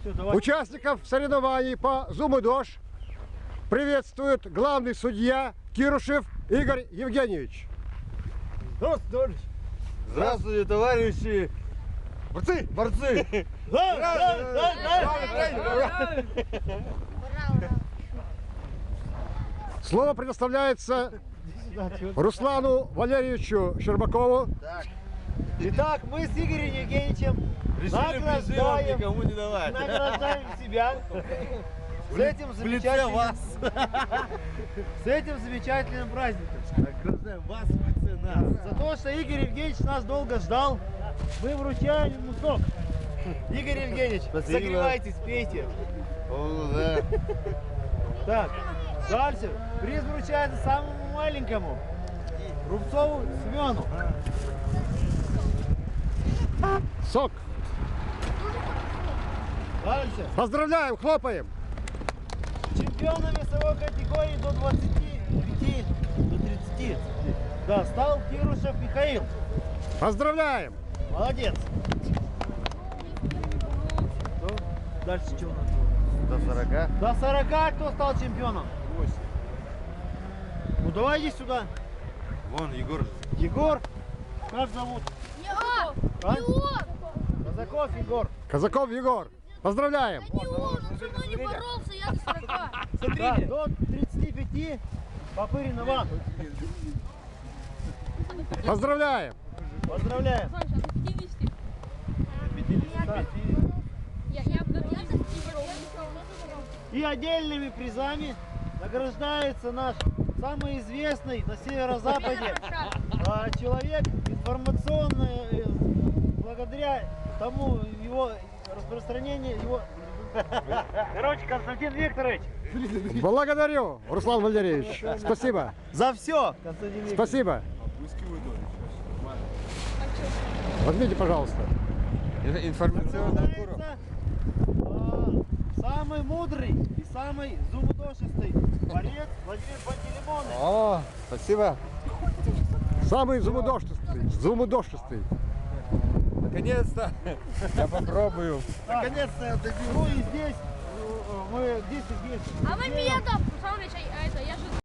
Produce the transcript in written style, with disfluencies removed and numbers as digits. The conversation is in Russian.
Участников соревнований по зуму-дож приветствует главный судья Кирушев Игорь Евгеньевич. Здравствуйте, товарищи! Борцы! Борцы! Слово предоставляется Руслану Валерьевичу Щербакову. Итак, мы с Игорем Евгеньевичем Решили никому не давать. награждаем себя с этим замечательным праздником. Награждаем вас, вы цена. За то, что Игорь Евгеньевич нас долго ждал, мы вручаем ему сок. Игорь Евгеньевич, Спасибо. согревайтесь, пейте. О, да. Так, дальше приз вручается самому маленькому, Рубцову Семену. Сок. Дальше. Поздравляем, хлопаем. Чемпионом весовой категории до 25, до 30, да, стал Кирушев Михаил. Поздравляем. Молодец. Что? Дальше что у нас? До 40. До 40 кто стал чемпионом? 8. Ну давай иди сюда. Вон, Егор. Егор. Как зовут? А? Казаков Егор. Казаков Егор. Поздравляем. Не он со мной не боролся, я до 40. Да, до 35 Попырин Иван. Поздравляем. Поздравляем. Да. И отдельными призами награждается наш самый известный на северо-западе человек информационный, благодаря тому его распространению его. Короче, Константин Викторович. Благодарю, Руслан Валерьевич. Спасибо. За все, Константин Викторович. Спасибо. Возьмите, пожалуйста. Информационная кура. Самый мудрый и самый зумудошистый борец Владимир Пантелеймонович. О, спасибо. Самый зумудошистый. Наконец-то. Я попробую. Наконец-то я добью. Ну и здесь мы здесь и здесь. А вы меня там, Руслан Ильич, а это, я же...